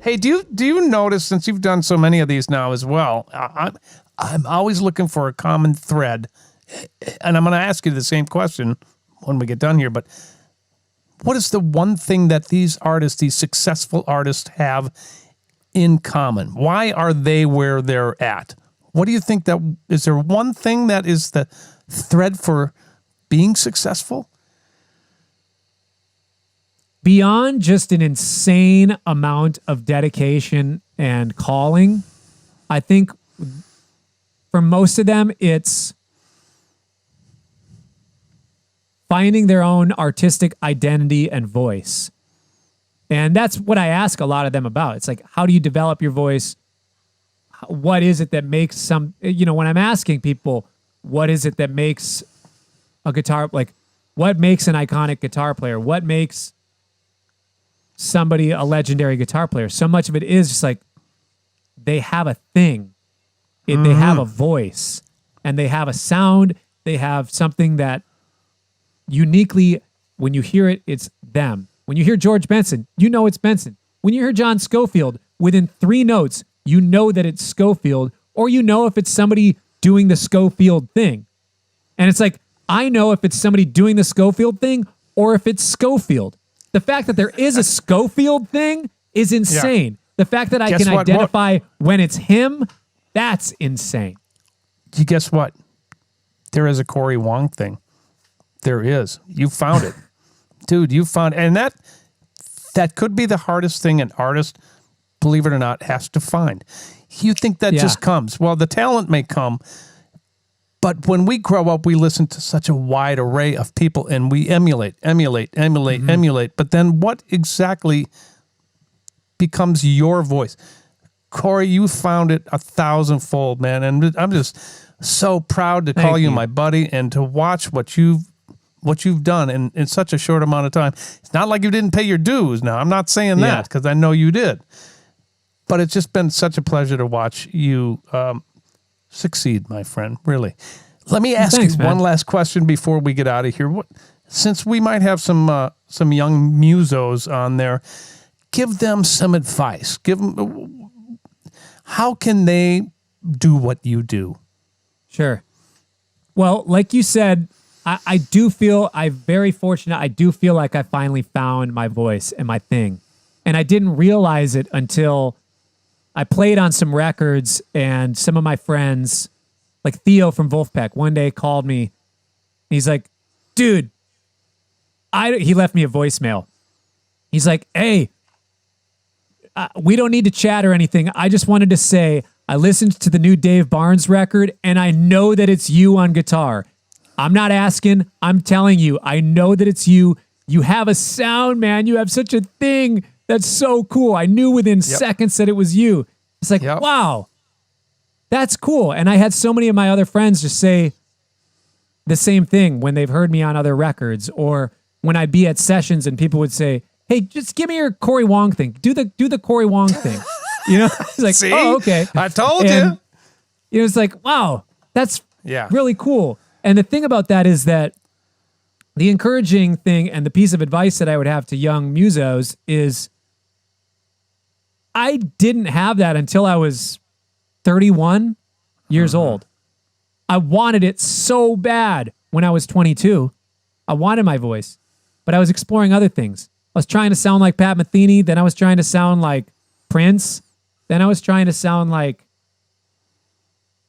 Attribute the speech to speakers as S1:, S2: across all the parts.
S1: Hey, do you notice, since you've done so many of these now as well, I'm always looking for a common thread, and I'm going to ask you the same question when we get done here, but what is the one thing that these artists, these successful artists, have in common? Why are they where they're at? What do you think is there one thing that is the thread for being successful?
S2: Beyond just an insane amount of dedication and calling, I think for most of them, it's finding their own artistic identity and voice. And that's what I ask a lot of them about. It's like, how do you develop your voice? What is it that makes when I'm asking people, what is it that makes a guitar, like what makes an iconic guitar player? What makes somebody a legendary guitar player? So much of it is just like, they have a thing. They have a voice and they have a sound. They have something that uniquely, when you hear it, it's them. When you hear George Benson, you know it's Benson. When you hear John Scofield, within 3 notes, you know that it's Scofield, or you know if it's somebody doing the Scofield thing. And it's like, I know if it's somebody doing the Scofield thing or if it's Scofield. The fact that there is a Scofield thing is insane. Yeah. The fact that I can identify when it's him, that's insane.
S1: Guess what? There is a Cory Wong thing. There is. You found it. Dude, you found it. And that could be the hardest thing an artist, believe it or not, has to find. You think that just comes. Well, the talent may come, but when we grow up, we listen to such a wide array of people and we emulate. But then what exactly becomes your voice? Cory, you found it 1,000-fold, man. And I'm just so proud to call you my buddy and to watch what you've done in such a short amount of time. It's not like you didn't pay your dues. Now, I'm not saying that because I know you did. But it's just been such a pleasure to watch you succeed, my friend, really. Let me ask you one last question before we get out of here. Since we might have some young musos on there, give them some advice. How can they do what you do?
S2: Sure. Well, like you said, I do feel I'm very fortunate. I do feel like I finally found my voice and my thing. And I didn't realize it until I played on some records, and some of my friends, like Theo from Wolfpack, one day called me. He's like, dude, he left me a voicemail. He's like, hey, we don't need to chat or anything. I just wanted to say I listened to the new Dave Barnes record, and I know that it's you on guitar. I'm not asking. I'm telling you. I know that it's you. You have a sound, man. You have such a thing. That's so cool. I knew within seconds that it was you. It's like, wow, that's cool. And I had so many of my other friends just say the same thing when they've heard me on other records, or when I'd be at sessions and people would say, hey, just give me your Cory Wong thing. Do the Cory Wong thing. You know, it's like,
S1: see?
S2: Oh, okay.
S1: I told you.
S2: You know, it's like, wow, that's really cool. And the thing about that is that the encouraging thing and the piece of advice that I would have to young musos is I didn't have that until I was 31 years old. I wanted it so bad when I was 22. I wanted my voice, but I was exploring other things. I was trying to sound like Pat Metheny. Then I was trying to sound like Prince. Then I was trying to sound like,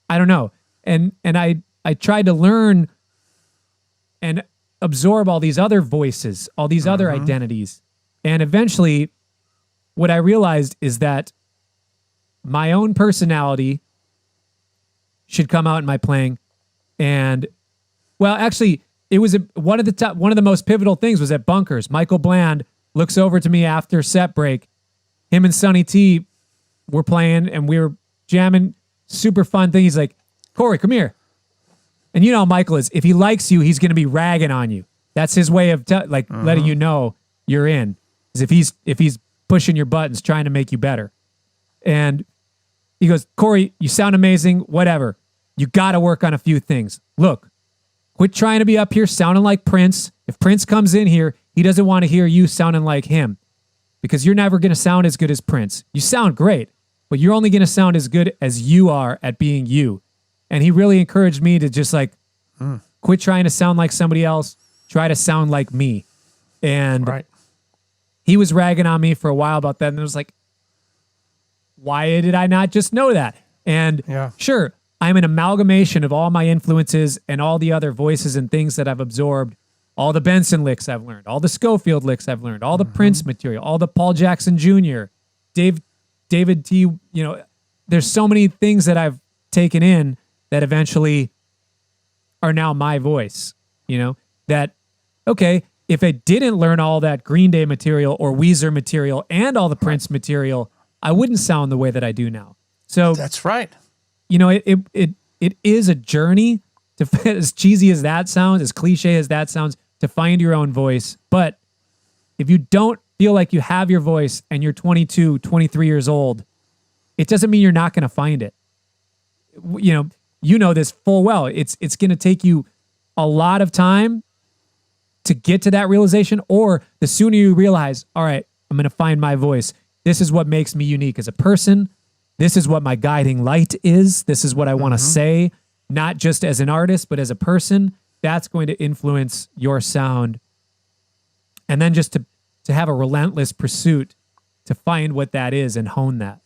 S2: I don't know. And I tried to learn and absorb all these other voices, all these other identities. And eventually what I realized is that my own personality should come out in my playing. And well, actually it was one of the most pivotal things was at Bunkers. Michael Bland looks over to me after set break. Him and Sonny T were playing and we were jamming, super fun thing. He's like, Cory, come here. And you know how Michael is. If he likes you, he's going to be ragging on you. That's his way of letting you know you're in. Is if he's pushing your buttons, trying to make you better. And he goes, Cory, you sound amazing, whatever. You got to work on a few things. Look, quit trying to be up here sounding like Prince. If Prince comes in here, he doesn't want to hear you sounding like him. because you're never going to sound as good as Prince. You sound great, but you're only going to sound as good as you are at being you. And he really encouraged me to just like quit trying to sound like somebody else, try to sound like me. And he was ragging on me for a while about that. And it was like, why did I not just know that? And sure, I'm an amalgamation of all my influences and all the other voices and things that I've absorbed, all the Benson licks I've learned, all the Schofield licks I've learned, all the Prince material, all the Paul Jackson Jr., David T. You know, there's so many things that I've taken in that eventually are now my voice, you know, that, okay, if I didn't learn all that Green Day material or Weezer material and all the Prince material, I wouldn't sound the way that I do now. So
S1: that's right.
S2: You know, it is a journey to, as cheesy as that sounds, as cliche as that sounds, to find your own voice. But if you don't feel like you have your voice and you're 22, 23 years old, it doesn't mean you're not going to find it. You know this full well. It's going to take you a lot of time to get to that realization, or the sooner you realize, all right, I'm going to find my voice. This is what makes me unique as a person. This is what my guiding light is. This is what I want to say, not just as an artist, but as a person. That's going to influence your sound. And then just to have a relentless pursuit to find what that is and hone that.